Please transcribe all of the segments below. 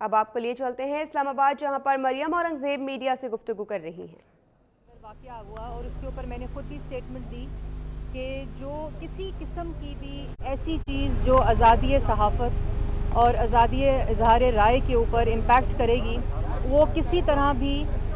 اب آپ کو لیے چلتے ہیں اسلام آباد، جہاں پر مریم اورنگزیب میڈیا سے گفتگو کر رہی ہیں۔ واقعہ ہوا اور اس کے اوپر میں نے خود ہی سٹیٹمنٹ دی کہ جو کسی قسم کی بھی ایسی چیز جو آزادی صحافت اور آزادی اظہار رائے کے اوپر امپیکٹ کرے گی وہ کسی طرح بھی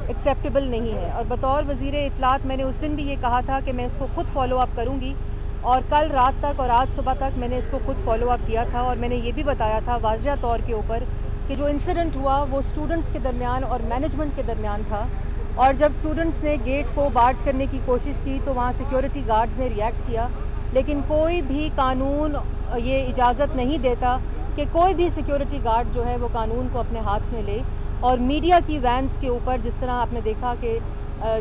ایکسیپٹیبل نہیں ہے، اور بطور وزیر اطلاعات میں نے اس دن بھی یہ کہا تھا کہ میں اس کو خود فالو اپ کروں گی، اور کل رات تک اور آج صبح تک میں نے اس کو خود فالو اپ کیا تھا، اور میں نے یہ بھی بتایا تھا واضح طور کے اوپر کہ جو انسیڈنٹ ہوا وہ اسٹوڈنٹس کے درمیان اور مینجمنٹ کے درمیان تھا، اور جب اسٹوڈنٹس نے گیٹ کو بارج کرنے کی کوشش کی تو وہاں سیکیورٹی گارڈز نے ریئیکٹ کیا، لیکن کوئی بھی قانون یہ اجازت نہیں دیتا کہ کوئی بھی سیکیورٹی گارڈ جو ہے وہ قانون کو اپنے ہاتھ میں لے، اور میڈیا کی وینس کے اوپر جس طرح آپ نے دیکھا کہ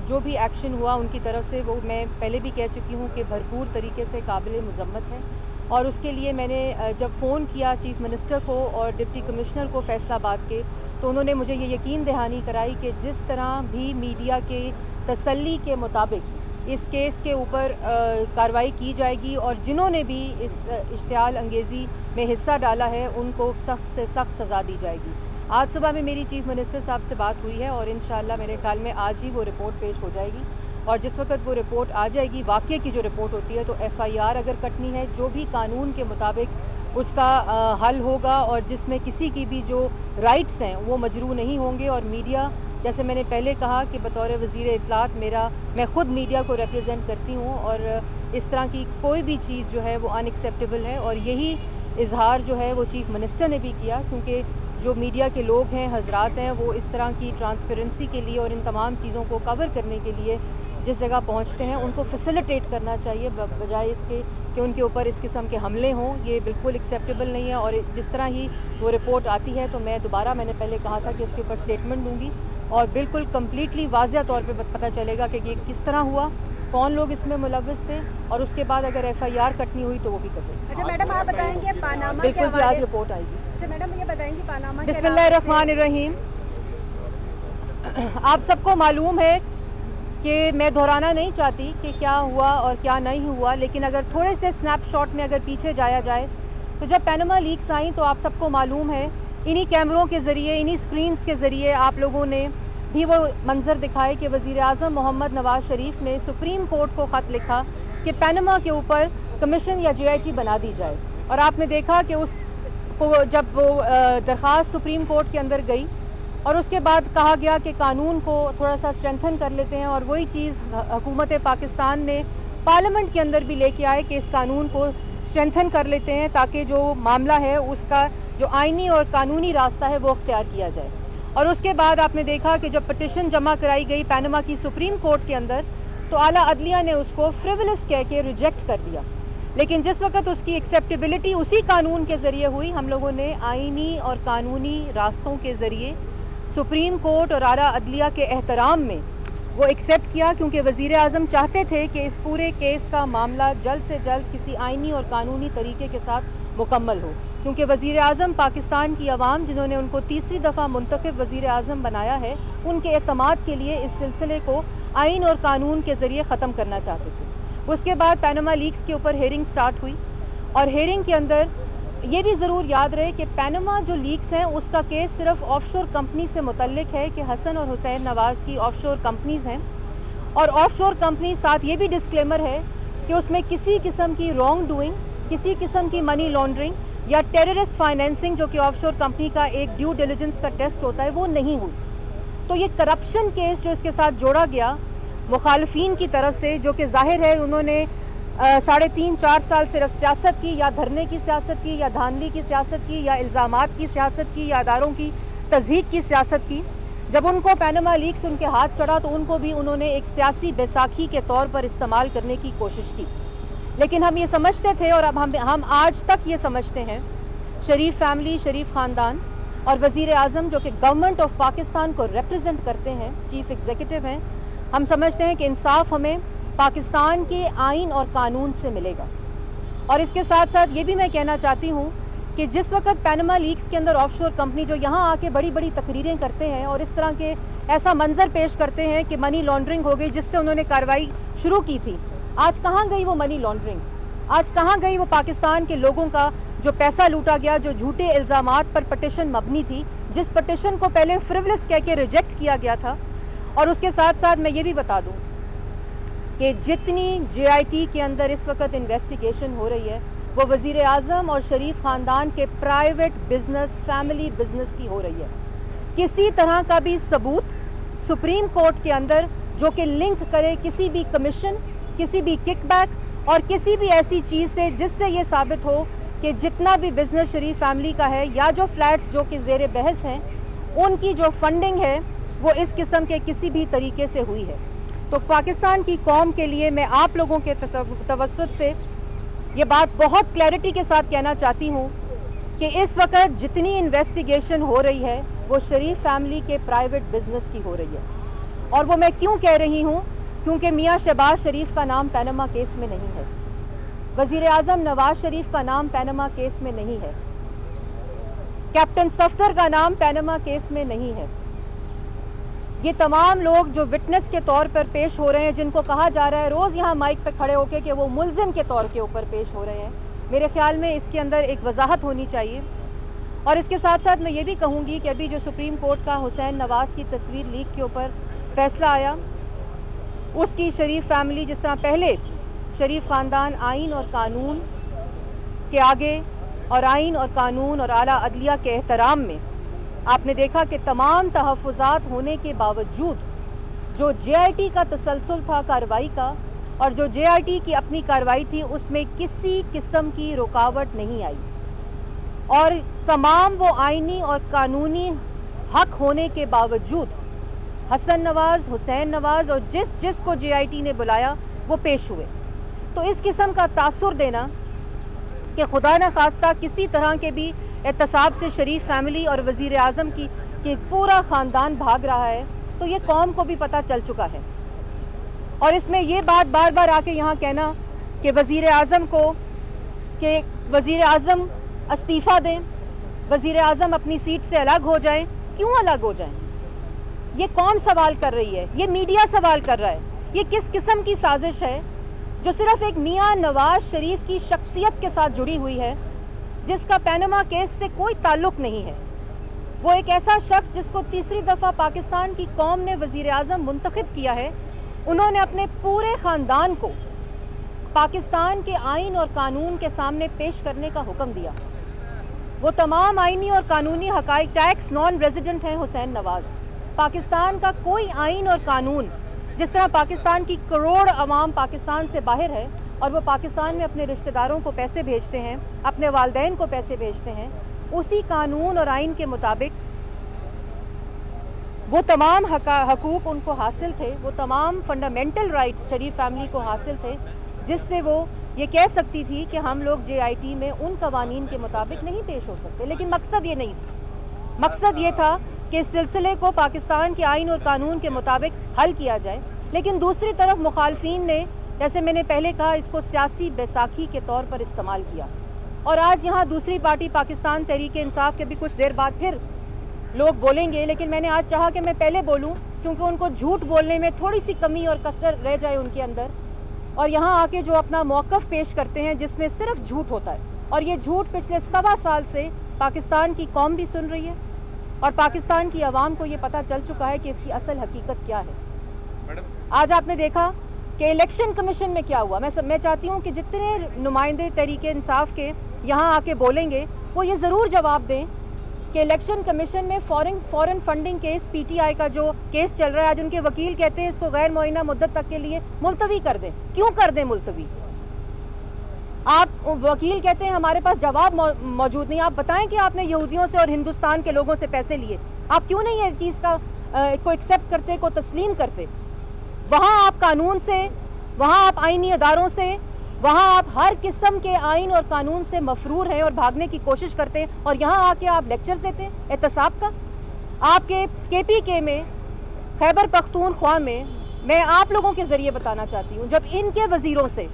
جو بھی ایکشن ہوا ان کی طرف سے وہ میں پہلے بھی کہہ چکی ہوں کہ بھرپور طریقے سے قابل مذمت ہے، اور اس کے لیے میں نے جب فون کیا چیف منسٹر کو اور ڈپٹی کمشنر کو فیصل آباد کے، تو انہوں نے مجھے یہ یقین دہانی کرائی کہ جس طرح بھی میڈیا کے تسلی کے مطابق اس کیس کے اوپر کارروائی کی جائے گی، اور جنہوں نے بھی اس اشتعال انگیزی میں حصہ ڈالا ہے ان کو سخت سے سخت سزا دی جائے گی۔ آج صبح میں میری چیف منسٹر صاحب سے بات ہوئی ہے، اور انشاءاللہ میرے خیال میں آج ہی وہ رپورٹ پیش ہو جائے گی، اور جس وقت وہ رپورٹ آ جائے گی، واقعے کی جو رپورٹ ہوتی ہے، تو ایف آئی آر اگر کٹنی ہے جو بھی قانون کے مطابق اس کا حل ہوگا، اور جس میں کسی کی بھی جو رائٹس ہیں وہ مجروح نہیں ہوں گے، اور میڈیا جیسے میں نے پہلے کہا کہ بطور وزیر اطلاعات میں خود میڈیا کو ریپرزینٹ کرتی ہوں، اور اس طرح کی کوئی بھی چیز جو ہے وہ ان ایکسیپٹیبل ہے، اور یہی اظہار جو ہے وہ چیف منسٹر نے بھی کیا، کیونکہ جو میڈیا کے لوگ ہیں، حضرات ہیں، وہ اس طرح کی ٹرانسپیرنسی کے لیے اور ان تمام چیزوں کو کور کرنے کے لیے جس جگہ پہنچتے ہیں ان کو فیسیلیٹیٹ کرنا چاہیے، بجائے اس کے کہ ان کے اوپر اس قسم کے حملے ہوں۔ یہ بالکل ایکسیپٹیبل نہیں ہے، اور جس طرح ہی وہ رپورٹ آتی ہے تو میں نے پہلے کہا تھا کہ اس کے اوپر سٹیٹمنٹ دوں گی، اور بالکل کمپلیٹلی واضح طور پہ پتہ چلے گا کہ یہ کس طرح ہوا، کون لوگ اس میں ملوث تھے، اور اس کے بعد اگر ایف آئی آر کٹنی ہوئی تو وہ بھی کٹے۔ اچھا میڈم، آپ بتائیں گے پاناما کے بالکل آج رپورٹ آئے گی۔ اچھا میڈم، یہ بتائیں گے پاناما کے بسم اللہ الرحمن الرحیم۔ آپ سب کو معلوم ہے کہ میں دہرانا نہیں چاہتی کہ کیا ہوا اور کیا نہیں ہوا، لیکن اگر تھوڑے سے سنیپ شاٹ میں اگر پیچھے جایا جائے تو جب پیناما لیکس آئیں تو آپ سب کو معلوم ہے انہی کیمروں کے ذریعے، انہی سکرینز کے ذریعے آپ لوگوں نے بھی وہ منظر دکھائے کہ وزیر اعظم محمد نواز شریف نے سپریم کورٹ کو خط لکھا کہ پیناما کے اوپر کمیشن یا جے آئی ٹی بنا دی جائے، اور آپ نے دیکھا کہ اس کو جب وہ درخواست سپریم کورٹ کے اندر گئی اور اس کے بعد کہا گیا کہ قانون کو تھوڑا سا اسٹرینتھن کر لیتے ہیں، اور وہی چیز حکومت پاکستان نے پارلیمنٹ کے اندر بھی لے کے آئے کہ اس قانون کو اسٹرینتھن کر لیتے ہیں تاکہ جو معاملہ ہے اس کا جو آئینی اور قانونی راستہ ہے وہ اختیار کیا جائے۔ اور اس کے بعد آپ نے دیکھا کہ جب پٹیشن جمع کرائی گئی پیناما کی سپریم کورٹ کے اندر تو اعلیٰ عدلیہ نے اس کو فریولس کہہ کے ریجیکٹ کر دیا، لیکن جس وقت اس کی ایکسیپٹیبلٹی اسی قانون کے ذریعے ہوئی، ہم لوگوں نے آئینی اور قانونی راستوں کے ذریعے سپریم کورٹ اور اعلیٰ عدلیہ کے احترام میں وہ ایکسیپٹ کیا، کیونکہ وزیر اعظم چاہتے تھے کہ اس پورے کیس کا معاملہ جلد سے جلد کسی آئینی اور قانونی طریقے کے ساتھ مکمل ہو، کیونکہ وزیر اعظم پاکستان کی عوام جنہوں نے ان کو تیسری دفعہ منتخب وزیر اعظم بنایا ہے ان کے اعتماد کے لیے اس سلسلے کو آئین اور قانون کے ذریعے ختم کرنا چاہتے تھے۔ اس کے بعد پیناما لیکس کے اوپر ہیئرنگ سٹارٹ ہوئی، اور ہیئرنگ کے اندر یہ بھی ضرور یاد رہے کہ پیناما جو لیکس ہیں اس کا کیس صرف آف شور کمپنی سے متعلق ہے کہ حسن اور حسین نواز کی آف شور کمپنیز ہیں، اور آف شور کمپنی ساتھ یہ بھی ڈسکلیمر ہے کہ اس میں کسی قسم کی رانگ ڈوئنگ، کسی قسم کی منی لانڈرنگ یا ٹیررسٹ فائنینسنگ جو کہ آف شور کمپنی کا ایک ڈیو ڈیلیجنس کا ٹیسٹ ہوتا ہے وہ نہیں ہوئی۔ تو یہ کرپشن کیس جو اس کے ساتھ جوڑا گیا مخالفین کی طرف سے، جو کہ ظاہر ہے انہوں نے 3.5-4 سال صرف سیاست کی، یا دھرنے کی سیاست کی، یا دھاندلی کی سیاست کی، یا الزامات کی سیاست کی، یا اداروں کی تضحیک کی سیاست کی۔ جب ان کو پیناما لیکس ان کے ہاتھ چڑھا تو ان کو بھی انہوں نے ایک سیاسی بیساکھی کے طور پر استعمال کرنے کی کوشش کی، لیکن ہم یہ سمجھتے تھے اور اب ہم آج تک یہ سمجھتے ہیں، شریف فیملی، شریف خاندان اور وزیر اعظم جو کہ گورنمنٹ آف پاکستان کو ریپرزینٹ کرتے ہیں، چیف ایگزیکٹو ہیں، ہم سمجھتے ہیں کہ انصاف ہمیں پاکستان کے آئین اور قانون سے ملے گا۔ اور اس کے ساتھ ساتھ یہ بھی میں کہنا چاہتی ہوں کہ جس وقت پیناما لیکس کے اندر آف شور کمپنی جو یہاں آ کے بڑی بڑی تقریریں کرتے ہیں اور اس طرح کے ایسا منظر پیش کرتے ہیں کہ منی لانڈرنگ ہو گئی جس سے انہوں نے کارروائی شروع کی تھی، آج کہاں گئی وہ منی لانڈرنگ؟ آج کہاں گئی وہ پاکستان کے لوگوں کا جو پیسہ لوٹا گیا، جو جھوٹے الزامات پر پٹیشن مبنی تھی، जिस पटिशन को पहले फ्रिवलेस कह के रिजेक्ट किया गया था। और उसके साथ साथ मैं ये भी बता दूं कि जितनी JIT के अंदर इस वक्त इन्वेस्टिगेशन हो रही है वो वज़ीर आज़म और शरीफ ख़ानदान के प्राइवेट बिजनेस, फैमिली बिजनेस की हो रही है। किसी तरह का भी सबूत सुप्रीम कोर्ट के अंदर जो कि लिंक करे किसी भी कमीशन, किसी भी किकबैक और किसी भी ऐसी चीज़ से जिससे ये साबित हो कि जितना भी बिजनेस शरीफ फैमिली का है या जो फ्लैट्स जो कि ज़ेर बहस हैं उनकी जो फंडिंग है वो इस किस्म के किसी भी तरीके से हुई है। तो पाकिस्तान की कौम के लिए मैं आप लोगों के तवज्जुद से ये बात बहुत क्लैरिटी के साथ कहना चाहती हूँ कि इस वक्त जितनी इन्वेस्टिगेशन हो रही है वो शरीफ फैमिली के प्राइवेट बिजनेस की हो रही है। और वो मैं क्यों कह रही हूँ, क्योंकि मियाँ शहबाज शरीफ का नाम पैनामा केस में नहीं है, वज़ीर आज़म नवाज शरीफ का नाम पैनामा केस में नहीं है, कैप्टन सफदर का नाम पैनामा केस में नहीं है। ये तमाम लोग जो विटनेस के तौर पर पेश हो रहे हैं, जिनको कहा जा रहा है रोज़ यहाँ माइक पे खड़े होकर कि वो मुल्ज़िम के तौर के ऊपर पेश हो रहे हैं, मेरे ख्याल में इसके अंदर एक वजाहत होनी चाहिए। और इसके साथ साथ मैं ये भी कहूँगी कि अभी जो सुप्रीम कोर्ट का हुसैन नवाज़ की तस्वीर लीक के ऊपर फैसला आया, उसकी शरीफ फैमिली जिस तरह पहले शरीफ ख़ानदान आइन और कानून के आगे और आइन और कानून और आला अदलिया के एहतराम में आपने देखा कि तमाम तहफ़्फ़ुज़ात होने के बावजूद जो JIT का तसलसल था कार्रवाई का और जो JIT की अपनी कार्रवाई थी उसमें किसी किस्म की रुकावट नहीं आई और तमाम वो आइनी और कानूनी हक होने के बावजूद हसन नवाज़, हुसैन नवाज़ और जिस को JIT ने बुलाया वो पेश हुए। तो इस किस्म का तासुर देना कि खुदा न खास्ता किसी तरह के भी एहतसाब से शरीफ फैमिली और वज़ीर आज़म की पूरा ख़ानदान भाग रहा है, तो ये कौम को भी पता चल चुका है। और इसमें ये बात बार बार आके यहाँ कहना कि वज़ीर आज़म को कि वज़ीर आज़म इस्तीफ़ा दें, वज़ीर आज़म अपनी सीट से अलग हो जाएं, क्यों अलग हो जाएं? ये कौन सवाल कर रही है? ये मीडिया सवाल कर रहा है। ये किस किस्म की साजिश है जो सिर्फ एक मियाँ नवाज शरीफ की शख्सियत के साथ जुड़ी हुई है, जिसका पैनामा केस से कोई ताल्लुक नहीं है। वो एक ऐसा शख्स जिसको तीसरी दफ़ा पाकिस्तान की कौम ने वज़ीर आज़म मुंतखब किया है, उन्होंने अपने पूरे ख़ानदान को पाकिस्तान के आइन और कानून के सामने पेश करने का हुक्म दिया। वो तमाम आइनी और कानूनी हक़ाइक़, टैक्स नॉन रेजिडेंट हैं हुसैन नवाज़। पाकिस्तान का कोई आइन और कानून, जिस तरह पाकिस्तान की करोड़ अवाम पाकिस्तान से बाहर है और वो पाकिस्तान में अपने रिश्तेदारों को पैसे भेजते हैं, अपने वालिदैन को पैसे भेजते हैं, उसी कानून और आइन के मुताबिक वो तमाम हकूक़ उनको हासिल थे, वो तमाम फंडामेंटल राइट्स शरीफ फैमिली को हासिल थे, जिससे वो ये कह सकती थी कि हम लोग JIT में उन कवानीन के मुताबिक नहीं पेश हो सकते। लेकिन मकसद ये नहीं था, मकसद ये था कि इस सिलसिले को पाकिस्तान के आइन और कानून के मुताबिक हल किया जाए। लेकिन दूसरी तरफ मुखालफीन ने, जैसे मैंने पहले कहा, इसको सियासी बैसाखी के तौर पर इस्तेमाल किया। और आज यहाँ दूसरी पार्टी पाकिस्तान तहरीक-ए-इंसाफ के भी कुछ देर बाद फिर लोग बोलेंगे, लेकिन मैंने आज चाहा कि मैं पहले बोलूँ क्योंकि उनको झूठ बोलने में थोड़ी सी कमी और कसर रह जाए उनके अंदर, और यहाँ आके जो अपना मौक़िफ़ पेश करते हैं जिसमें सिर्फ झूठ होता है। और ये झूठ पिछले 1.25 साल से पाकिस्तान की कौम भी सुन रही है और पाकिस्तान की आवाम को ये पता चल चुका है कि इसकी असल हकीकत क्या है। आज आपने देखा कि इलेक्शन कमीशन में क्या हुआ। मैं चाहती हूँ कि जितने नुमाइंदे तहरीक-ए-इंसाफ के यहाँ आके बोलेंगे वो ये ज़रूर जवाब दें कि इलेक्शन कमीशन में फॉरेन फंडिंग केस PTI का जो केस चल रहा है, आज उनके वकील कहते हैं इसको गैर मुअय्यना मुद्दत तक के लिए मुलतवी कर दें। क्यों कर दें मुलतवी? आप वकील कहते हैं हमारे पास जवाब मौजूद नहीं। आप बताएं कि आपने यहूदियों से और हिंदुस्तान के लोगों से पैसे लिए, आप क्यों नहीं ये चीज़ का को एक्सेप्ट करते, को तस्लीम करते? वहाँ आप कानून से, वहाँ आप आइनी अदारों से, वहाँ आप हर किस्म के आइन और कानून से मफरूर हैं और भागने की कोशिश करते हैं, और यहाँ आके आप लेक्चर देते हैं एहतसाब का। आपके KPK में, खैबर पख्तूनख्वा में, मैं आप लोगों के ज़रिए बताना चाहती हूँ, जब इनके वज़ीरों से,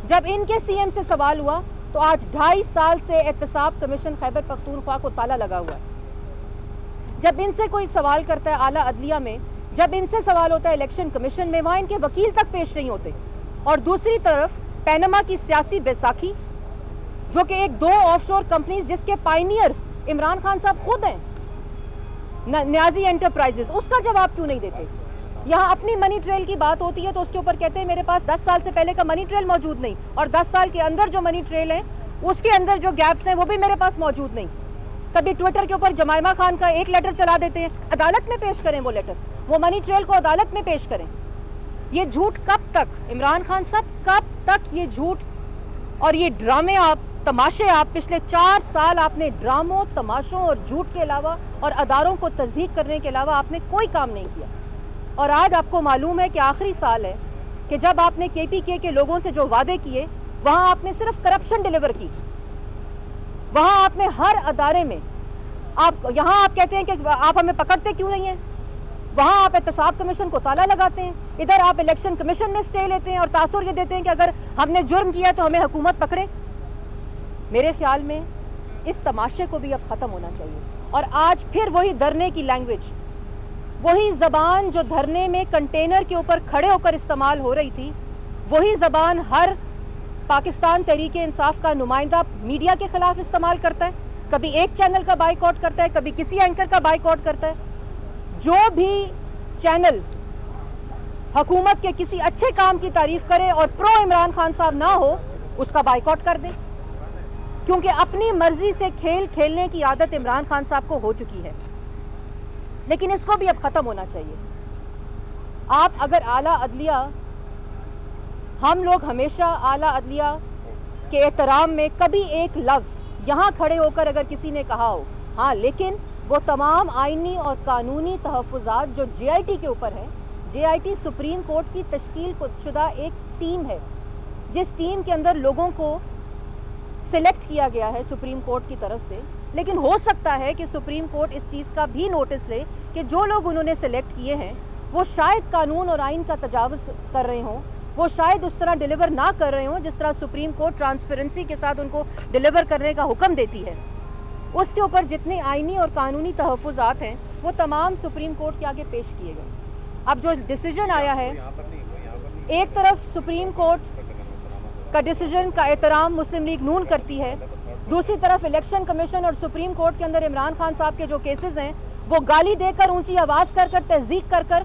जब इनके CM से सवाल हुआ तो आज 2.5 साल से एहतसाब कमीशन खैबर पख्तूनख्वा को ताला लगा हुआ है। जब इनसे कोई सवाल करता है आला अदलिया में, जब इनसे सवाल होता है इलेक्शन कमीशन में, वहाँ इनके वकील तक पेश नहीं होते। और दूसरी तरफ पैनामा की सियासी बैसाखी, जो कि एक 2 ऑफशोर कंपनीज जिसके पायनियर इमरान खान साहब खुद हैं, نیازی انٹرپرائزز، اس کا جواب کیوں نہیں دیتے؟ یہاں اپنی منی ٹریل کی بات ہوتی ہے تو اس کے اوپر کہتے ہیں میرے پاس 10 سال سے پہلے کا منی ٹریل موجود نہیں، اور 10 سال کے اندر جو منی ٹریل ہے اس کے اندر جو گیپس ہیں وہ بھی میرے پاس موجود نہیں۔ کبھی ٹویٹر کے اوپر جمائمہ خان کا ایک لیٹر چلا دیتے ہیں، عدالت میں پیش کریں وہ لیٹر، وہ منی ٹریل کو عدالت میں پیش کریں۔ یہ جھوٹ کب تک عمران خان صاحب، کب تک یہ جھوٹ اور یہ ڈرامے، آپ تماشے، آپ پچھلے 4 سال آپ نے ڈراموں، تماشوں اور جھوٹ کے علاوہ اور اداروں کو تضحیق کرنے کے علاوہ آپ نے کوئی کام نہیں کیا۔ اور آج آپ کو معلوم ہے کہ آخری سال ہے کہ جب آپ نے کے پی کے لوگوں سے جو وعدے کیے وہاں آپ نے صرف کرپشن ڈیلیور کی، وہاں آپ نے ہر ادارے میں یہاں آپ کہتے ہیں کہ آپ ہمیں پکڑتے کیوں نہیں ہیں، وہاں آپ احتساب کمیشن کو تالا لگاتے ہیں، ادھر آپ الیکشن کمیشن میں سٹے لیتے ہیں اور تاثر یہ دیتے ہیں کہ اگر ہم نے جرم کیا تو ہمیں حکومت پکڑے۔ میرے خیال میں اس تماشے کو بھی اب ختم ہونا چاہیے، اور آج پھر وہی دھرنے کی لینگویج، وہی زبان جو دھرنے میں کنٹینر کے اوپر کھڑے ہو کر استعمال ہو رہی تھی، وہی زبان ہر پاکستان تحریک انصاف کا نمائندہ میڈیا کے خلاف استعمال کرتا ہے، کبھی ایک چینل کا بائیکاٹ کرتا ہے، کبھی کسی اینکر کا بائیکاٹ کرتا ہے۔ جو بھی چینل حکومت کے کسی اچھے کام کی تعریف کرے اور پرو عمران خان صاحب نہ ہو اس کا بائیکاٹ کر دیں، کیونکہ اپنی مرضی سے کھیل کھیلنے کی عادت عمران خان صاحب کو ہو چکی ہے، لیکن اس کو بھی اب ختم ہونا چاہیے۔ آپ اگر اعلیٰ عدلیہ، ہم لوگ ہمیشہ اعلیٰ عدلیہ کے احترام میں کبھی ایک لفظ یہاں کھڑے ہو کر اگر کسی نے کہا ہو، ہاں، لیکن وہ تمام آئینی اور قانونی تحفظات جو جے آئی ٹی کے اوپر ہیں، جے آئی ٹی سپریم کورٹ کی تشکیل شدہ ایک ٹیم ہے جس ٹیم کے اندر لوگوں کو سلیکٹ کیا گیا ہے سپریم کورٹ کی طرف سے، لیکن ہو سکتا ہے کہ سپریم کورٹ اس چیز کا بھی نوٹس لے کہ جو لوگ انہوں نے سلیکٹ کیے ہیں وہ شاید قانون اور آئین کا تجاوز کر رہے ہوں، وہ شاید اس طرح ڈیلیور نہ کر رہے ہوں جس طرح سپریم کورٹ ٹرانسپیرنسی کے ساتھ ان کو ڈیلیور کرنے کا حکم دیتی ہے۔ اس کے اوپر جتنے آئینی اور قانونی تحفظات ہیں وہ تمام سپریم کورٹ کے آگے پیش کیے گئے۔ اب جو ڈیسیجن آیا ہے، ایک طرف سپریم کورٹ کا ڈیسیجن کا احترام مسلم لیگ نون کرتی ہے، دوسری طرف الیکشن کمیشن اور سپریم کورٹ کے اندر عمران خان صاحب کے جو کیسز ہیں وہ گالی دے کر، اونچی آواز کر کر، تہذیب کر کر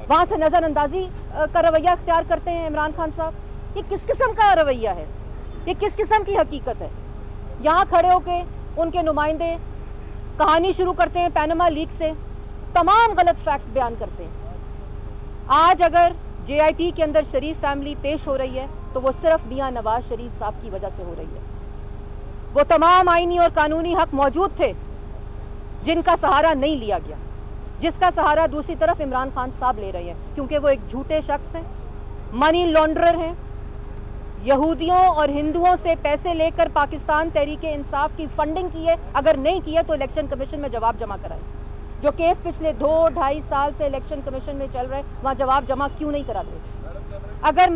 وہاں سے نظر اندازی کا رویہ اختیار کرتے ہیں عمران خان صاحب۔ یہ کس قسم کا رویہ ہے؟ یہ کس قسم کی حقیقت ہے؟ یہاں کھڑے ہو کے ان کے نمائندے کہانی شروع کرتے ہیں پینما لیک سے، تمام غلط فیکٹس بیان کرتے ہیں۔ آج اگر جے آئی ٹی کے اندر شریف فیملی پیش ہو رہی ہے تو وہ صرف میاں نواز شریف صاحب کی وجہ سے ہو رہی ہے۔ وہ تمام آئینی اور قانونی حق موجود تھے جن کا سہارا نہیں لیا گیا، جس کا سہارا دوسری طرف عمران خان صاحب لے رہے ہیں، کیونکہ وہ ایک جھوٹے شخص ہیں، منی لانڈرر ہیں، یہودیوں اور ہندوؤں سے پیسے لے کر پاکستان تحریک انصاف کی فنڈنگ کی ہے، اگر نہیں کی ہے تو الیکشن کمیشن میں جواب جمع کرائے۔ جو کیس پچھلے 2-2.5 سال سے الیکشن کمیشن میں چل رہے ہیں وہاں جواب جمع کیوں نہیں کراتے؟ اگر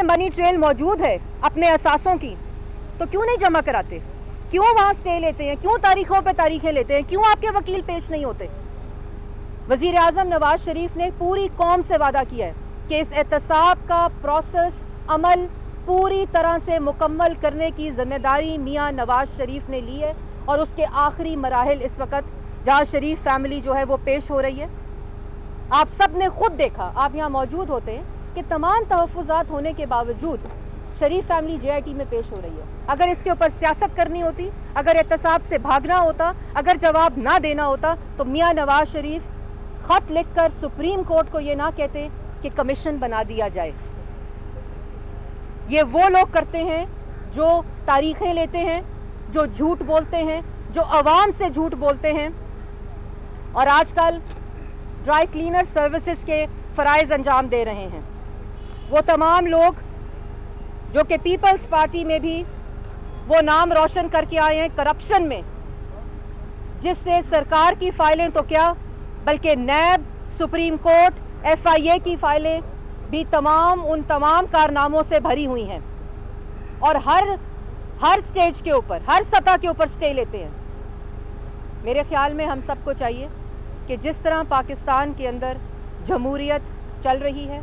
منی ٹریل موجود ہے اپنے اثاثوں کی تو کیوں نہیں جمع کراتے؟ کیوں وہاں سٹے لیتے ہیں؟ کیوں تاریخوں پہ تاریخیں لیتے ہیں؟ کیوں آپ کے وکیل پیش نہیں ہوتے؟ وزیر اعظم نواز شریف نے پوری قوم سے وعدہ کیا ہے کہ اس احتساب کا پروسیس، عمل پوری طرح سے مکمل کرنے کی ذمہ داری میاں نواز شریف نے لی ہے، اور اس کے آخری مراحل اس وقت جہاں شریف فیملی جو ہے وہ پیش ہو رہی ہے۔ آپ سب نے خود دیکھا، آپ یہاں موجود ہوتے ہیں، کہ تمام تحفظات ہونے کے باوجود شریف فیملی جے آئی ٹی میں پیش ہو رہی ہے۔ اگر اس کے اوپر سیاست کرنی ہوتی، اگر احتساب سے بھاگنا ہوتا، اگر جواب نہ دینا ہوتا تو میاں نواز شریف خط لکھ کر سپریم کورٹ کو یہ نہ کہتے کہ کمیشن بنا دیا جائے۔ یہ وہ لوگ کرتے ہیں جو تاریخیں لیتے ہیں، جو جھوٹ بولتے ہیں، جو عوام سے جھوٹ بولتے ہیں، اور آج کل ڈرائی کلینر سروسز کے فرائض انجام دے رہے ہیں۔ وہ تمام لوگ جو کہ پیپلز پارٹی میں بھی وہ نام روشن کر کے آئے ہیں کرپشن میں، جس سے سرکار کی فائلیں تو کیا بلکہ نیب، سپریم کورٹ، ایف آئی اے کی فائلیں بھی ان تمام کارناموں سے بھری ہوئی ہیں، اور ہر سٹیج کے اوپر، ہر سطح کے اوپر سٹے لیتے ہیں۔ میرے خیال میں ہم سب کو چاہیے کہ جس طرح پاکستان کے اندر جمہوریت چل رہی ہے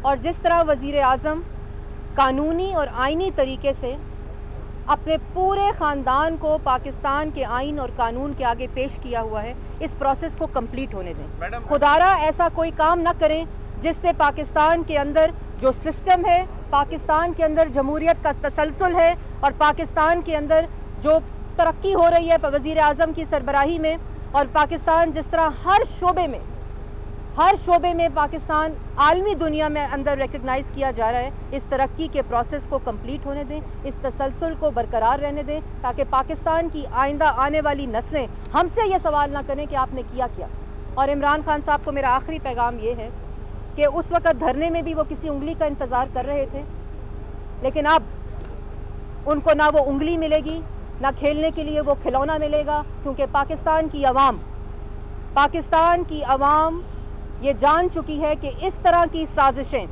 اور جس طرح وزیر اعظم قانونی اور آئینی طریقے سے अपने पूरे ख़ानदान को पाकिस्तान के आइन और कानून के आगे पेश किया हुआ है। इस प्रोसेस को कंप्लीट होने दें। खुदारा ऐसा कोई काम ना करें जिससे पाकिस्तान के अंदर जो सिस्टम है, पाकिस्तान के अंदर जमहूरियत का तसलसल है और पाकिस्तान के अंदर जो तरक्की हो रही है वज़ीर आज़म की सरबराही में, और पाकिस्तान जिस तरह हर शोबे में पाकिस्तान आलमी दुनिया में अंदर रिकग्नाइज़ किया जा रहा है, इस तरक्की के प्रोसेस को कंप्लीट होने दें, इस तसलसल को बरकरार रहने दें, ताकि पाकिस्तान की आइंदा आने वाली नस्लें हमसे ये सवाल ना करें कि आपने किया क्या। और इमरान खान साहब को मेरा आखिरी पैगाम ये है कि उस वक़्त धरने में भी वो किसी उंगली का इंतज़ार कर रहे थे, लेकिन अब उनको ना वो उंगली मिलेगी, ना खेलने के लिए वो खिलौना मिलेगा, क्योंकि पाकिस्तान की अवाम ये जान चुकी है कि इस तरह की साजिशें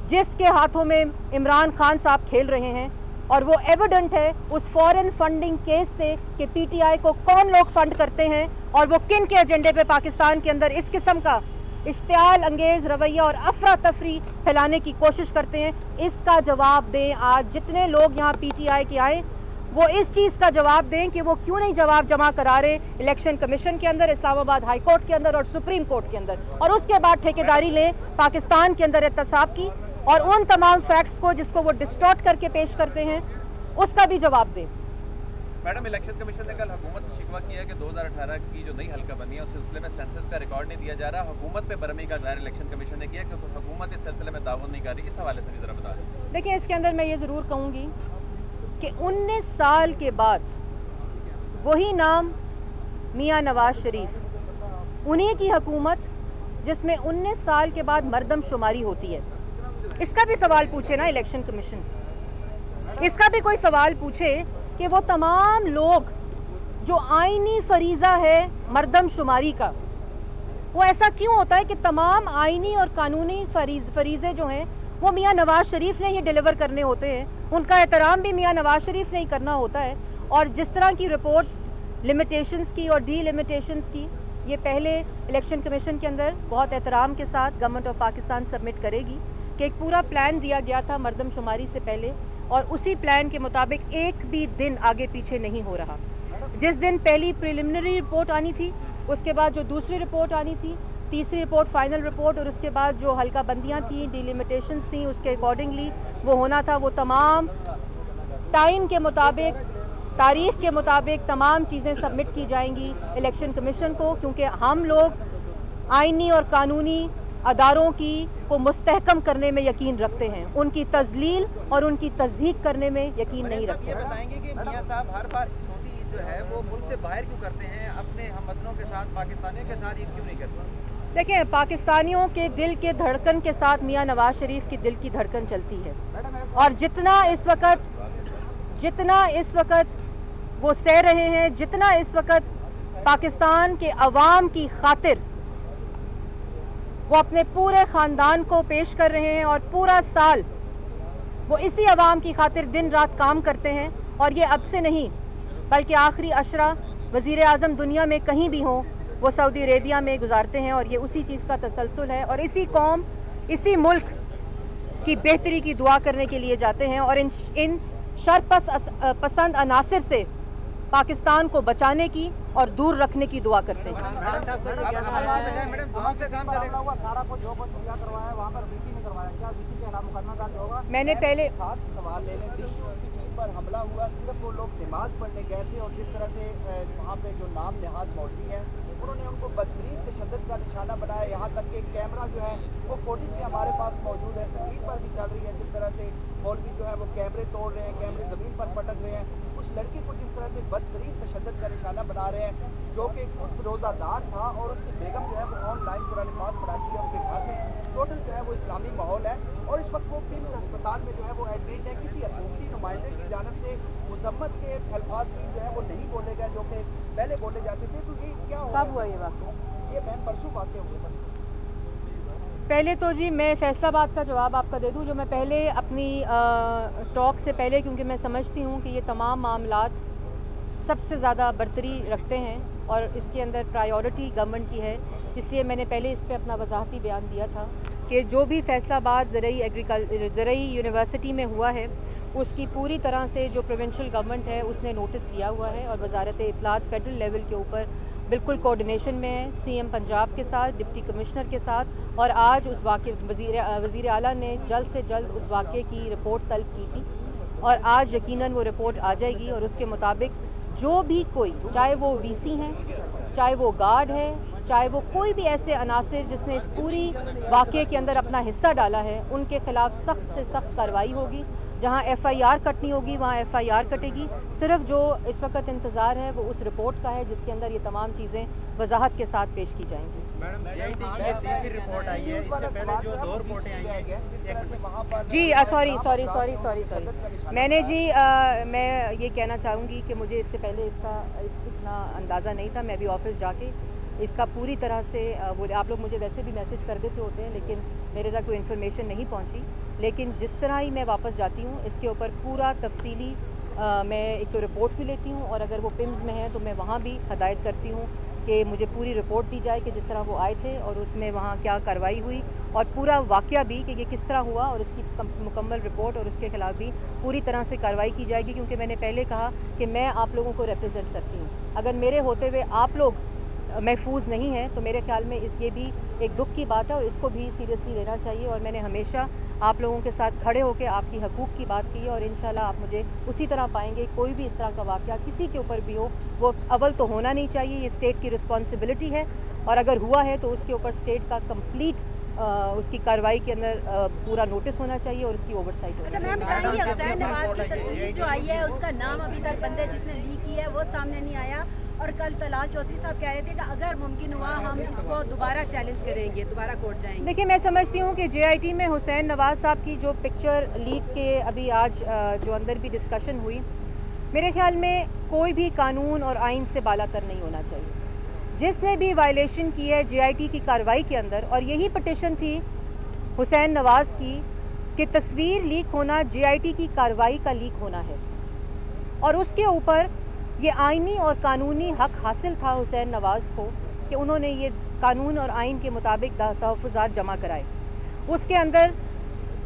जिसके हाथों में इमरान खान साहब खेल रहे हैं, और वो एविडेंट है उस फॉरेन फंडिंग केस से कि पीटीआई को कौन लोग फंड करते हैं और वो किन के एजेंडे पे पाकिस्तान के अंदर इस किस्म का इश्तियाल अंगेज रवैया और अफरा तफरी फैलाने की कोशिश करते हैं। इसका जवाब दें। आज जितने लोग यहाँ पीटीआई के आए वो इस चीज़ का जवाब दें कि वो क्यों नहीं जवाब जमा करा रहे इलेक्शन कमीशन के अंदर, इस्लामाबाद हाई कोर्ट के अंदर और सुप्रीम कोर्ट के अंदर, और उसके बाद ठेकेदारी लें पाकिस्तान के अंदर एहतसाब की, और उन तमाम फैक्ट्स को जिसको वो डिस्टॉर्ट करके पेश करते हैं उसका भी जवाब दें। मैडम, इलेक्शन कमीशन ने कल हुकूमत से शिकवा किया है कि 2018 की जो नई हल्का बनी है उस सिलसिले में सेंसस का रिकॉर्ड नहीं दिया जा रहा। हुकूमत पे बरहमी का दायर इलेक्शन कमीशन ने किया क्योंकि हुकूमत इस सिलसिले में ताउन नहीं कर रही। इस हवाले से भी जरा बता दें। देखिए, इसके अंदर मैं ये ज़रूर कहूँगी कि 19 साल के बाद वही नाम मियाँ नवाज शरीफ, उन्हीं की हुकूमत जिसमें 19 साल के बाद मर्दमशुमारी होती है, इसका भी सवाल पूछे ना इलेक्शन कमीशन। इसका भी कोई सवाल पूछे कि वो तमाम लोग जो आईनी फरीज़ा है मर्दमशुमारी का, वो ऐसा क्यों होता है कि तमाम आईनी और कानूनी फरीज़े जो हैं वो मियाँ नवाज शरीफ ने ये डिलीवर करने होते हैं, उनका एहतराम भी मियाँ नवाज शरीफ ने ही करना होता है। और जिस तरह की रिपोर्ट लिमिटेशंस की और डीलिमिटेशंस की ये पहले इलेक्शन कमीशन के अंदर बहुत एहतराम के साथ गवर्नमेंट ऑफ पाकिस्तान सबमिट करेगी कि एक पूरा प्लान दिया गया था मर्दमशुमारी से पहले, और उसी प्लान के मुताबिक एक भी दिन आगे पीछे नहीं हो रहा। जिस दिन पहली प्रिलिमिनरी रिपोर्ट आनी थी, उसके बाद जो दूसरी रिपोर्ट आनी थी, तीसरी रिपोर्ट फाइनल रिपोर्ट, और उसके बाद जो हल्का बंदियाँ थी, डिलिमिटेशंस थी, उसके अकॉर्डिंगली वो होना था। वो तमाम टाइम के मुताबिक, तारीख के मुताबिक तमाम चीज़ें सबमिट की जाएंगी इलेक्शन कमीशन को, क्योंकि हम लोग आइनी और कानूनी अदारों की को मुस्तहकम करने में यकीन रखते हैं, उनकी तजलील और उनकी तस्दीक करने में यकीन नहीं रखते। ये बताएंगे कि मियां साहब हर बार छोटी जो है वो मुल्क से बाहर क्यों करते हैं, अपने हमवतनों के साथ, पाकिस्तानियों के साथ ये क्यों नहीं करते? देखिए, पाकिस्तानियों के दिल के धड़कन के साथ मियाँ नवाज शरीफ की दिल की धड़कन चलती है, और जितना इस वक्त वो सह रहे हैं, जितना इस वक्त पाकिस्तान के अवाम की खातिर वो अपने पूरे ख़ानदान को पेश कर रहे हैं, और पूरा साल वो इसी अवाम की खातिर दिन रात काम करते हैं, और ये अब से नहीं बल्कि आखिरी अशरा वज़ीर आज़म दुनिया में कहीं भी हों वो सऊदी अरेबिया में गुजारते हैं, और ये उसी चीज़ का तसलसल है, और इसी कौम, इसी मुल्क की बेहतरी की दुआ करने के लिए जाते हैं, और इन शरपसंद अनासिर से पाकिस्तान को बचाने की और दूर रखने की दुआ करते हैं। मैंने पहले सवाल ले लें पर हमला हुआ, सिर्फ वो लोग नमाज पढ़ने गए थे, और जिस तरह से वहाँ पे जो नाम नहाज मौलवी हैं उन्होंने उनको बदतरीन तशद्दुद का निशाना बनाया। यहाँ तक कि कैमरा जो है वो फुटेज भी हमारे पास मौजूद है, स्क्रीन पर भी चल रही है, जिस तरह से मौलवी जो है वो कैमरे तोड़ रहे हैं, कैमरे ज़मीन पर पटक रहे हैं, उस लड़की को जिस तरह से बदतरीन तशद्दुद का निशाना बना रहे हैं, जो कि खुद रोज़ादार था और उसकी बेगम जो है वो ऑनलाइन कुरान पाक पढ़ाती है उनके घर में। टोटल जो है वो इस्लामी माहौल है, और इस वक्त वो किम्स अस्पताल में जो है वो एडमिट है। किसी हुकूमती नुमाइंदे की जानिब से मुजम्मत के अल्फाज भी जो है वो नहीं बोले गए, जो कि पहले बोले जाते थे। तो ये क्या कब हुआ ये वाक़या? ये मैम परसों वाक़या हुए। पहले तो जी मैं फैसलाबाद का जवाब आपका दे दूं, जो मैं पहले अपनी टॉक से पहले, क्योंकि मैं समझती हूं कि ये तमाम मामलात सबसे ज़्यादा बरतरी रखते हैं और इसके अंदर प्रायोरिटी गवर्नमेंट की है, इसलिए मैंने पहले इस पर अपना वजाहती बयान दिया था कि जो भी फैसलाबाद ज़रई यूनिवर्सिटी में हुआ है اس کی پوری طرح سے جو پروونشل گورنمنٹ ہے اس نے نوٹس لیا ہوا ہے اور وزارت اطلاعات فیڈرل لیول کے اوپر بالکل کوارڈینیشن میں ہے سی ایم پنجاب کے ساتھ، ڈپٹی کمشنر کے ساتھ، اور آج اس واقعے وزیر اعلیٰ نے جلد سے جلد اس واقعے کی رپورٹ طلب کی تھی اور آج یقیناً وہ رپورٹ آ جائے گی اور اس کے مطابق جو بھی کوئی، چاہے وہ وی سی ہیں، چاہے وہ گارڈ ہے، چاہے وہ کوئی بھی ایسے عناصر جس نے اس پوری واقعے کے اندر اپنا حصہ ڈالا ہے، ان کے خلاف سخت سے سخت کارروائی ہوگی۔ جہاں ایف آئی آر کٹنی ہوگی وہاں ایف آئی آر کٹے گی۔ صرف جو اس وقت انتظار ہے وہ اس رپورٹ کا ہے جس کے اندر یہ تمام چیزیں وضاحت کے ساتھ پیش کی جائیں گی۔ جی سوری میں نے میں یہ کہنا چاہوں گی کہ مجھے اس سے پہلے اس کا اتنا اندازہ نہیں تھا۔ میں بھی آفس جا کے اس کا پوری طرح سے آپ لوگ مجھے ویسے بھی میسج کر دیتے ہوتے ہیں لیکن میرے تک کوئی انفارمیشن نہیں پہنچی، لیکن جس طرح ہی میں واپس جاتی ہوں اس کے اوپر پورا تفصیلی میں ایک تو رپورٹ بھی لیتی ہوں اور اگر وہ پمز میں ہیں تو میں وہاں بھی ہدایت کرتی ہوں کہ مجھے پوری رپورٹ دی جائے کہ جس طرح وہ آئے تھے اور اس میں وہاں کیا کارروائی ہوئی اور پورا واقعہ بھی کہ یہ کس طرح ہوا اور اس کی مکمل رپورٹ اور اس کے خلاف بھی پوری طرح سے کارروائی کی جائے گی، کیونکہ میں نے پہلے کہا کہ میں آپ لوگوں کو ریپرزینٹ کرتی ہوں۔ اگر میرے ہوتے ہوئے آپ لوگ محفوظ نہیں ہیں تو میرے خیال میں یہ بھی ایک دکھ کی بات ہے اور اس کو بھی سیریسلی لینا چاہیے، اور میں نے ہمیشہ آپ لوگوں کے ساتھ کھڑے ہو کے آپ کی حقوق کی بات کی ہے اور انشاءاللہ آپ مجھے اسی طرح پائیں گے۔ کوئی بھی اس طرح کا واقعہ کسی کے اوپر بھی ہو وہ اول تو ہونا نہیں چاہیے، یہ اسٹیٹ کی رسپانسبلٹی ہے، اور اگر ہوا ہے تو اس کے اوپر اسٹیٹ کا کمپلیٹ اس کی کارروائی کے اندر پورا نوٹس ہونا چاہیے اور اس کی اوور سائٹ ہونی چاہیے۔ میم بتائیں گے حسین نواز کی تصویر جو آئی ہے اس کا نام ابھی تک بندے جس نے لیک کی ہے وہ سامنے نہیں آیا، اور کل طلال چودھری صاحب کہہ رہے تھے کہ اگر ممکن ہوا ہم اس کو دوبارہ چیلنج کریں گے، دوبارہ کورٹ جائیں گے۔ دیکھیے میں سمجھتی ہوں کہ جے آئی ٹی میں حسین نواز صاحب کی جو پکچر لیک کے ابھی آج جو اندر بھی ڈسکشن ہوئی، میرے خیال میں کوئی بھی قانون اور آئین سے بالا تر نہیں ہونا چاہیے۔ جس نے بھی وائلیشن کی ہے جے آئی ٹی کی کارروائی کے اندر، اور یہی پٹیشن تھی حسین نواز کی کہ تصویر لیک ہونا جے آئی ٹی کی کارروائی کا لیک ہونا ہے، اور اس کے اوپر یہ آئینی اور قانونی حق حاصل تھا حسین نواز کو کہ انہوں نے یہ قانون اور آئین کے مطابق تحفظات جمع کرائے۔ اس کے اندر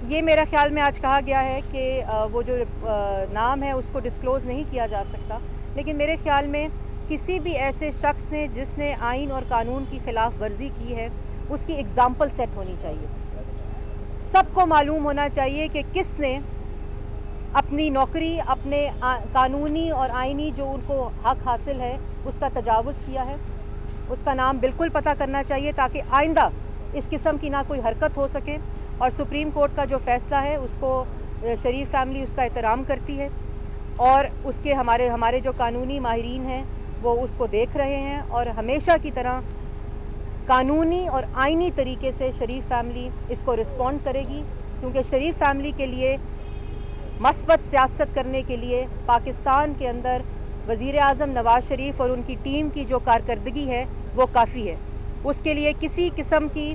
یہ میرا خیال میں آج کہا گیا ہے کہ وہ جو نام ہے اس کو ڈسکلوز نہیں کیا جا سکتا، لیکن میرے خیال میں کسی بھی ایسے شخص نے جس نے آئین اور قانون کی خلاف ورزی کی ہے اس کی اگزامپل سیٹ ہونی چاہیے۔ سب کو معلوم ہونا چاہیے کہ کس نے اپنی نوکری، اپنے قانونی اور آئینی جو ان کو حق حاصل ہے اس کا تجاوز کیا ہے، اس کا نام بالکل پتہ کرنا چاہیے تاکہ آئندہ اس قسم کی نہ کوئی حرکت ہو سکے۔ اور سپریم کورٹ کا جو فیصلہ ہے اس کو شریف فیملی اس کا احترام کرتی ہے، اور اس کے ہمارے جو قانونی ماہرین ہیں وہ اس کو دیکھ رہے ہیں، اور ہمیشہ کی طرح قانونی اور آئینی طریقے سے شریف فیملی اس کو رسپونڈ کرے گی، کیونکہ شریف فیملی کے لیے مثبت سیاست کرنے کے لیے پاکستان کے اندر وزیر اعظم نواز شریف اور ان کی ٹیم کی جو کارکردگی ہے وہ کافی ہے۔ اس کے لیے کسی قسم کی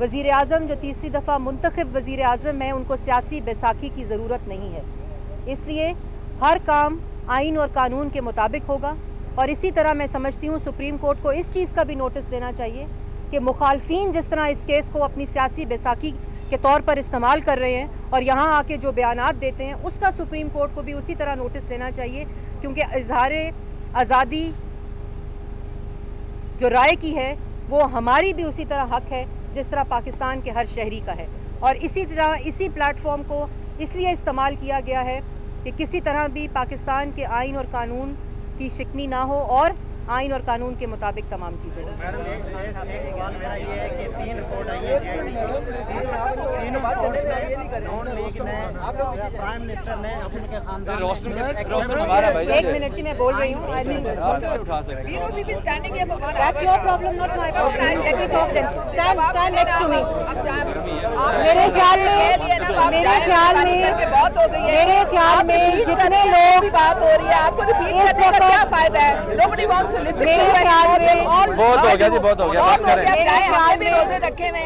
وزیر اعظم جو تیسری دفعہ منتخب وزیر اعظم ہیں ان کو سیاسی بیساکھی کی ضرورت نہیں ہے، اس لیے ہر کام آئین اور قانون کے مطابق ہوگا۔ اور اسی طرح میں سمجھتی ہوں سپریم کورٹ کو اس چیز کا بھی نوٹس دینا چاہیے کہ مخالفین جس طرح اس کیس کو اپنی سیاسی بیساکھی کے طور پر استعمال کر رہے ہیں اور یہاں آ کے جو بیانات دیتے ہیں اس کا سپریم کورٹ کو بھی اسی طرح نوٹس دینا چاہیے، کیونکہ اظہار آزادی جو رائے کی ہے وہ ہماری بھی اسی طرح حق ہے جس طرح پاکستان کے ہر شہری کا ہے، اور اسی طرح اسی پلیٹ فارم کو اس لیے استعمال کیا گیا ہے کہ کسی طرح بھی پاکستان کے آئین اور قانون کی شکنی نہ ہو اور آئین اور قانون کے مطابق تمام چیزیں ہوں۔ ایک منٹ جی میں بول رہی ہوں۔ میرے خیال میں جتنے لوگ بات ہو رہی ہے آپ کو کیا فائدہ ہے؟ बहुत हो गया जी, बहुत हो गया, बात करें। हमने भी रोजे रखे हुए,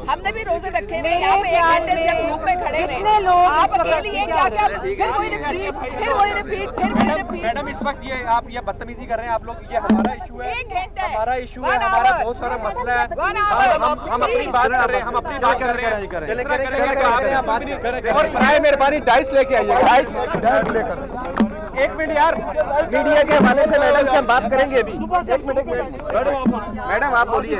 हमने भी रोजे रखे हुए, यहाँ पे 1 घंटे से ग्रुप में खड़े हुए, आप अकेली हैं क्या क्या, फिर वही रिपीट, फिर वही रिपीट, फिर वही रिपीट। मैडम इस वक्त ये आप ये बदतमीजी कर रहे हैं आप लोग, ये हमारा इशू है, 1 घंटे हमारा इशू है, हमारा बहुत सारा मसला है, हम अपनी बात कर रहे हैं, हम अपनी बात कर रहे हैं। और बराए मेहरबानी डाइस लेके आइए, डाइस लेकर। 1 मिनट यार, मीडिया के हवाले से मैडम से हम बात करेंगे अभी। 1 मिनट मैडम आप बोलिए।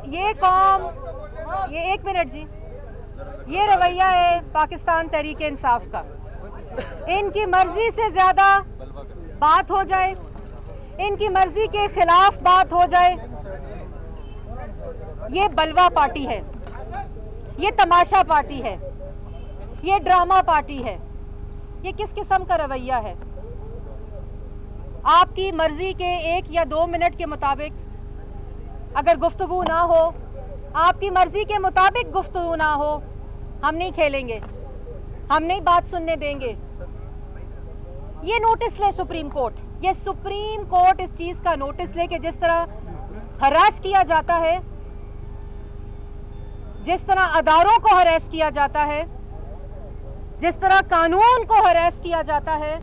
ये कौम, ये 1 मिनट जी, ये रवैया है पाकिस्तान तहरीक इंसाफ का। इनकी मर्जी से ज्यादा बात हो जाए, इनकी मर्जी के खिलाफ बात हो जाए, ये बलवा पार्टी है, ये तमाशा पार्टी है, ये ड्रामा पार्टी है। ये किस किस्म का रवैया है? आपकी मर्जी के 1 या 2 मिनट के मुताबिक अगर गुफ्तगू ना हो, आपकी मर्जी के मुताबिक गुफ्तगू ना हो, हम नहीं खेलेंगे, हम नहीं बात सुनने देंगे। ये नोटिस ले सुप्रीम कोर्ट, ये सुप्रीम कोर्ट इस चीज का नोटिस ले कि जिस तरह हरास किया जाता है, जिस तरह अदारों को हरास किया जाता है, जिस तरह कानून को हरास किया जाता है,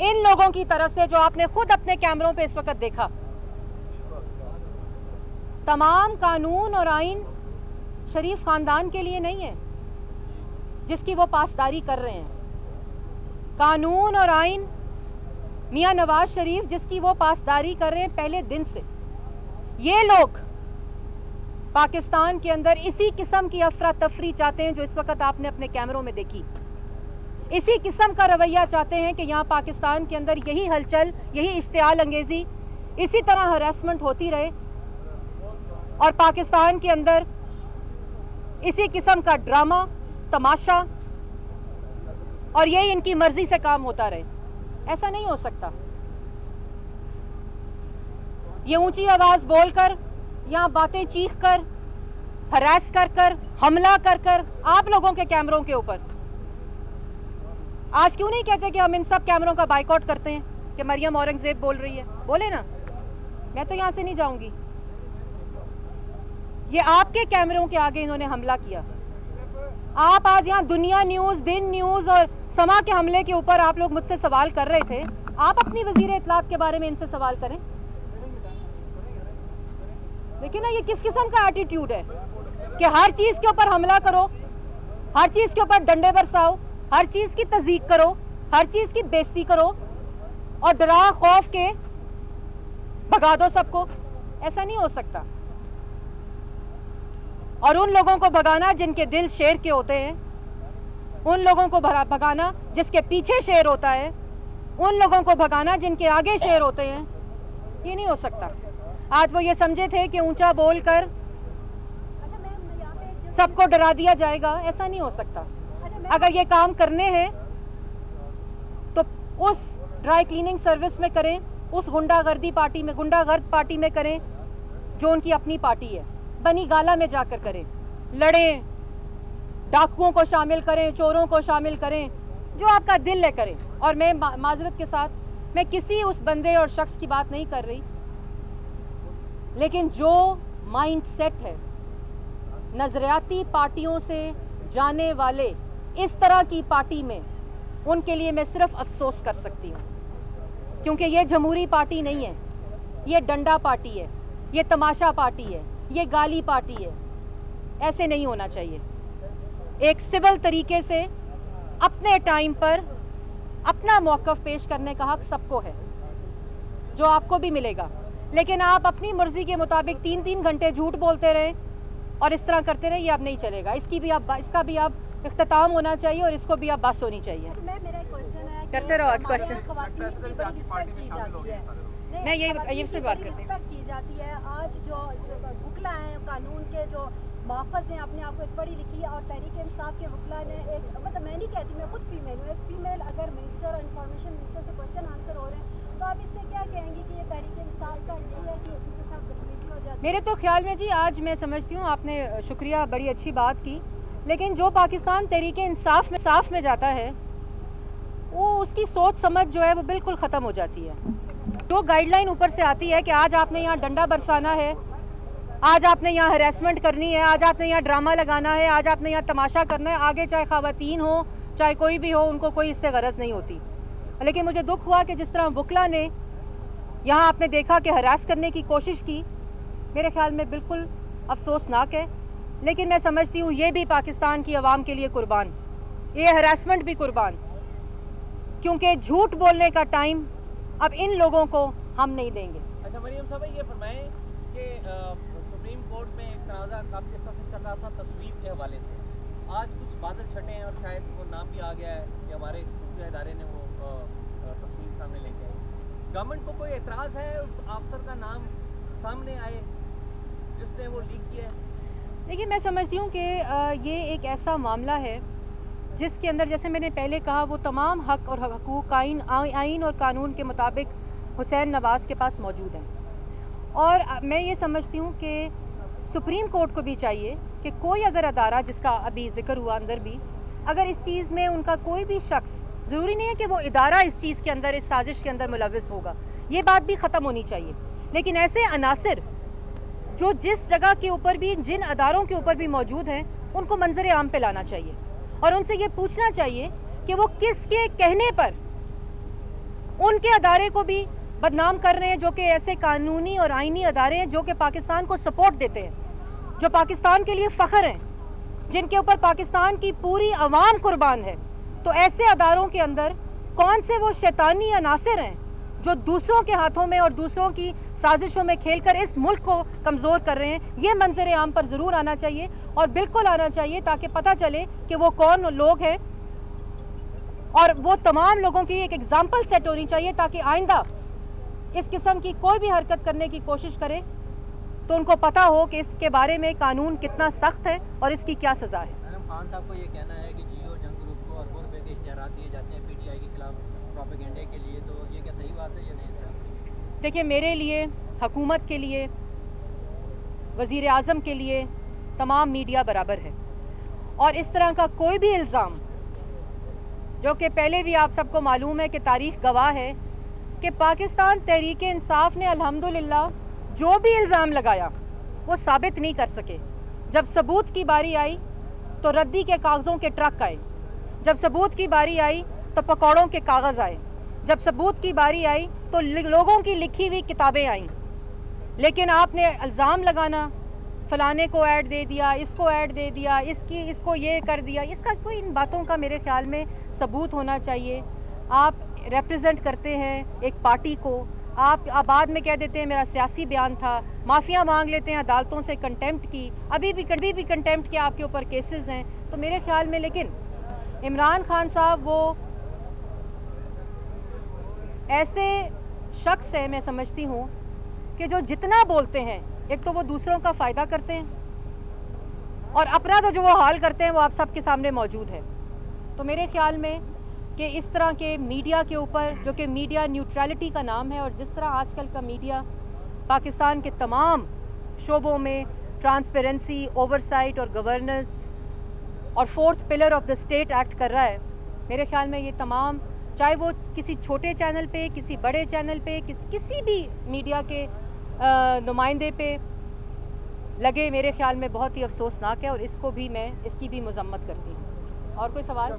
इन लोगों की तरफ से, जो आपने खुद अपने कैमरों पे इस वक्त देखा, तमाम कानून और आइन शरीफ खानदान के लिए नहीं है जिसकी वो पासदारी कर रहे हैं। कानून और आइन मियां नवाज शरीफ जिसकी वो पासदारी कर रहे हैं पहले दिन से। ये लोग पाकिस्तान के अंदर इसी किस्म की अफरा तफरी चाहते हैं जो इस वक्त आपने अपने कैमरों में देखी। इसी किस्म का रवैया चाहते हैं कि यहाँ पाकिस्तान के अंदर यही हलचल, यही इश्तियाल अंगेजी, इसी तरह हरासमेंट होती रहे और पाकिस्तान के अंदर इसी किस्म का ड्रामा, तमाशा और यही इनकी मर्जी से काम होता रहे। ऐसा नहीं हो सकता। ये ऊंची आवाज बोलकर, यहाँ बातें चीख कर, हरास कर कर, हमला कर कर आप लोगों के कैमरों के ऊपर, आज क्यों नहीं कहते कि हम इन सब कैमरों का बाइकआउट करते हैं कि मरियम औरंगजेब बोल रही है? बोले ना, मैं तो यहां से नहीं जाऊंगी। ये आपके कैमरों के आगे इन्होंने हमला किया। आप आज यहाँ दुनिया न्यूज, दिन न्यूज और समा के हमले के ऊपर आप लोग मुझसे सवाल कर रहे थे। आप अपनी वजीर इत्तलात के बारे में इनसे सवाल करें। लेकिन ना, ये किस किस्म का एटीट्यूड है कि हर चीज के ऊपर हमला करो, हर चीज के ऊपर डंडे बरसाओ, हर चीज की तज़दीक करो, हर चीज की बेइज्जती करो और डरा खौफ के भगा दो सबको। ऐसा नहीं हो सकता। और उन लोगों को भगाना जिनके दिल शेर के होते हैं, उन लोगों को भगाना जिसके पीछे शेर होता है, उन लोगों को भगाना जिनके आगे शेर होते हैं, ये नहीं हो सकता। आज वो ये समझे थे कि ऊंचा बोलकर सबको डरा दिया जाएगा। ऐसा नहीं हो सकता। अगर ये काम करने हैं तो उस ड्राई क्लीनिंग सर्विस में करें, उस गुंडागर्द पार्टी में करें जो उनकी अपनी पार्टी है। बनी गाला में जाकर करें, लड़ें, डाकुओं को शामिल करें, चोरों को शामिल करें, जो आपका दिल है करें। और मैं माजरत के साथ, मैं किसी उस बंदे और शख्स की बात नहीं कर रही, लेकिन जो माइंड सेट है नजरियाती पार्टियों से जाने वाले इस तरह की पार्टी में, उनके लिए मैं सिर्फ अफसोस कर सकती हूँ। क्योंकि ये जमहूरी पार्टी नहीं है, ये डंडा पार्टी है, ये तमाशा पार्टी है, ये गाली पार्टी है। ऐसे नहीं होना चाहिए। एक सिविल तरीके से अपने टाइम पर अपना मौक़िफ़ पेश करने का हक सबको है, जो आपको भी मिलेगा। लेकिन आप अपनी मर्जी के मुताबिक 3-3 घंटे झूठ बोलते रहें और इस तरह करते रहे, ये अब नहीं चलेगा। इसका भी आप इख्तिताम होना चाहिए और इसको भी आप बस होनी चाहिए। मेरा एक क्वेश्चन है, करते रहो आज क्वेश्चन। मैं यही से बात करती हूँ। की जाती है आज जो वकला हैं कानून के, जो मुहफ़्फ़ज़ हैं, अपने आप को एक पढ़ी लिखी और तहरीक इंसाफ के वकला ने एक, मतलब मैं नहीं कहती, मैं खुद फीमेल हूँ, एक फीमेल अगर मिनिस्टर इंफॉर्मेशन मेरे तो ख्याल में जी आज मैं समझती हूँ आपने शुक्रिया बड़ी अच्छी बात की, लेकिन जो पाकिस्तान तहरीक इंसाफ में जाता है वो उसकी सोच समझ जो है वो बिल्कुल ख़त्म हो जाती है। जो गाइडलाइन ऊपर से आती है कि आज आपने यहाँ डंडा बरसाना है, आज आपने यहाँ हरासमेंट करनी है, आज आपने यहाँ ड्रामा लगाना है, आज आपने यहाँ तमाशा करना है, आगे चाहे ख़वातीन हो चाहे कोई भी हो, उनको कोई इससे गरज नहीं होती। लेकिन मुझे दुख हुआ कि जिस तरह वकला ने यहाँ आपने देखा कि हरास करने की कोशिश की, मेरे ख्याल में बिल्कुल अफसोसनाक है। लेकिन मैं समझती हूँ ये भी पाकिस्तान की आवाम के लिए कुर्बान, ये हरासमेंट भी कुर्बान, क्योंकि झूठ बोलने का टाइम अब इन लोगों को हम नहीं देंगे। अच्छा मरियम साहब, ये फरमाएं कि सुप्रीम कोर्ट में एक तनाज़ा काफ़ी अर्सा से चल रहा था तस्वीर के हवाले से, आज कुछ बादल छटे हैं और शायद वो नाम भी आ गया है कि हमारे खुफिया इदारे ने वो तस्वीर सामने लेके आए। गवर्नमेंट को कोई एतराज़ है उस अफसर का नाम सामने आए जिसने वो लीक किया है? देखिए, मैं समझती हूँ कि ये एक ऐसा मामला है जिसके अंदर, जैसे मैंने पहले कहा, वो तमाम हक और हकूक़ आइन और कानून के मुताबिक हुसैन नवाज़ के पास मौजूद हैं। और मैं ये समझती हूँ कि सुप्रीम कोर्ट को भी चाहिए कि कोई अगर अदारा, जिसका अभी जिक्र हुआ अंदर भी, अगर इस चीज़ में उनका कोई भी शख्स, ज़रूरी नहीं है कि वो इदारा इस चीज़ के अंदर, इस साजिश के अंदर मुलविस होगा, ये बात भी ख़त्म होनी चाहिए। लेकिन ऐसे अनासिर जो जिस जगह के ऊपर भी, जिन अदारों के ऊपर भी मौजूद हैं, उनको मंजर आम पे लाना चाहिए और उनसे ये पूछना चाहिए कि वो किसके कहने पर उनके अदारे को भी बदनाम कर रहे हैं, जो कि ऐसे कानूनी और आईनी अदारे हैं जो कि पाकिस्तान को सपोर्ट देते हैं, जो पाकिस्तान के लिए फ़ख्र हैं, जिनके ऊपर पाकिस्तान की पूरी अवाम कुर्बान है। तो ऐसे अदारों के अंदर कौन से वो शैतानी अनासिर हैं जो दूसरों के हाथों में और दूसरों की साजिशों में खेलकर इस मुल्क को कमज़ोर कर रहे हैं? ये मंजर आम पर ज़रूर आना चाहिए और बिल्कुल आना चाहिए, ताकि पता चले कि वो कौन लोग हैं और वो तमाम लोगों की एक एग्जाम्पल सेट होनी चाहिए, ताकि आइंदा इस किस्म की कोई भी हरकत करने की कोशिश करे तो उनको पता हो कि इसके बारे में कानून कितना सख्त है और इसकी क्या सज़ा है। मैडम, खान साहब को ये कहना है कि जियो जंग ग्रुप को अरबों रुपए के इश्तिहारात दिए जाते हैं पीटीआई के खिलाफ प्रोपेगेंडे के लिए, तो ये क्या सही बात है या नहीं? देखिए, मेरे लिए, हुकूमत के लिए, वज़ीर आज़म के लिए तमाम मीडिया बराबर है और इस तरह का कोई भी इल्ज़ाम, जो कि पहले भी आप सबको मालूम है कि तारीख़ गवाह है कि पाकिस्तान तहरीक इंसाफ ने अल्हम्दुलिल्लाह जो भी इल्ज़ाम लगाया वो साबित नहीं कर सके। जब सबूत की बारी आई तो रद्दी के कागज़ों के ट्रक आए, जब सबूत की बारी आई तो पकौड़ों के कागज़ आए, जब सबूत की बारी आई तो लोगों की लिखी हुई किताबें आईं। लेकिन आपने इल्ज़ाम लगाना, फलाने को ऐड दे दिया, इसको ऐड दे दिया, इसको ये कर दिया, इसका कोई, इन बातों का मेरे ख्याल में सबूत होना चाहिए। आप रिप्रेजेंट करते हैं एक पार्टी को, आप बाद में कह देते हैं मेरा सियासी बयान था, माफ़िया मांग लेते हैं अदालतों से कंटेम्प्ट की, अभी भी कंटेम्प्ट के आपके ऊपर केसेस हैं। तो मेरे ख्याल में, लेकिन इमरान खान साहब वो ऐसे शख्स है, मैं समझती हूँ कि जो जितना बोलते हैं, एक तो वो दूसरों का फ़ायदा करते हैं और अपना तो जो वो हाल करते हैं वो आप सबके सामने मौजूद है। तो मेरे ख्याल में कि इस तरह के मीडिया के ऊपर, जो कि मीडिया न्यूट्रलिटी का नाम है, और जिस तरह आजकल का मीडिया पाकिस्तान के तमाम शोबों में ट्रांसपेरेंसी, ओवरसाइट और गवर्नेंस और fourth pillar of the state act कर रहा है, मेरे ख्याल में ये तमाम, चाहे वो किसी छोटे चैनल पे, किसी बड़े चैनल पे, किसी भी मीडिया के नुमाइंदे पे लगे, मेरे ख्याल में बहुत ही अफसोसनाक है और इसको भी मैं, इसकी भी मजम्मत करती हूँ। और कोई सवाल?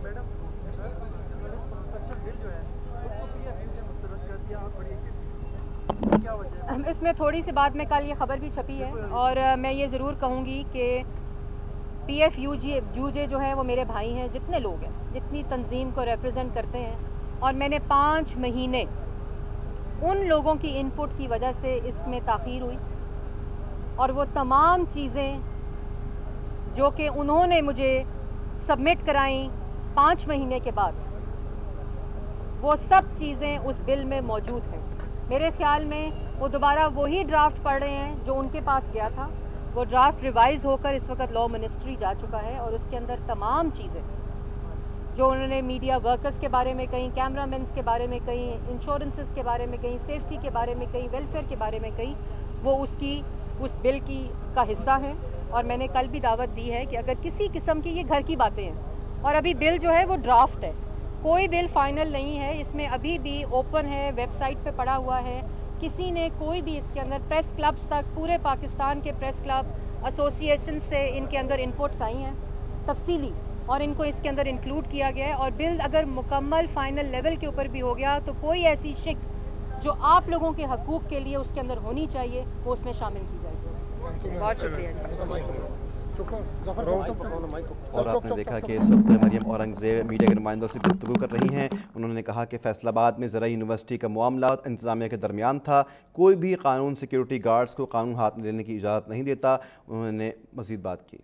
इसमें थोड़ी सी बाद में कल ये खबर भी छपी है और मैं ये ज़रूर कहूँगी कि PFUJ जो है वो मेरे भाई हैं, जितने लोग हैं, जितनी तंजीम को रिप्रेजेंट करते हैं, और मैंने 5 महीने उन लोगों की इनपुट की वजह से इसमें ताख़ीर हुई और वो तमाम चीज़ें जो कि उन्होंने मुझे सबमिट कराई 5 महीने के बाद, वो सब चीज़ें उस बिल में मौजूद हैं। मेरे ख्याल में वो दोबारा वही ड्राफ्ट पढ़ रहे हैं जो उनके पास गया था। वो ड्राफ्ट रिवाइज़ होकर इस वक्त लॉ मिनिस्ट्री जा चुका है और उसके अंदर तमाम चीज़ें जो उन्होंने मीडिया वर्कर्स के बारे में कहीं, कैमरामैन के बारे में कहीं, इंश्योरेंसेस के बारे में कहीं, सेफ्टी के बारे में कहीं, वेलफेयर के बारे में कहीं, वो उसकी उस बिल का हिस्सा हैं और मैंने कल भी दावत दी है कि अगर किसी किस्म की, ये घर की बातें हैं और अभी बिल जो है वो ड्राफ्ट है, कोई बिल फाइनल नहीं है, इसमें अभी भी ओपन है, वेबसाइट पे पड़ा हुआ है, किसी ने कोई भी इसके अंदर प्रेस क्लब्स तक, पूरे पाकिस्तान के प्रेस क्लब एसोसिएशन से इनके अंदर इनपुट्स आई हैं तफसीली और इनको इसके अंदर इंक्लूड किया गया है। और बिल अगर मुकम्मल फाइनल लेवल के ऊपर भी हो गया तो कोई ऐसी शिक जो आप लोगों के हकूक़ के लिए उसके अंदर होनी चाहिए वो उसमें शामिल की जाएगी। बहुत शुक्रिया जी। और आपने देखा कि इस वक्त मरियम औरंगज़ेब मीडिया के नुमाइंदों से गुफ्तगू कर रही हैं। उन्होंने कहा कि फैसलाबाद में ज़राई यूनिवर्सिटी का मामला इंतज़ामिया के दरमियान था, कोई भी कानून सिक्योरिटी गार्ड्स को कानून हाथ में लेने की इजाज़त नहीं देता। उन्होंने मज़ीद बात की।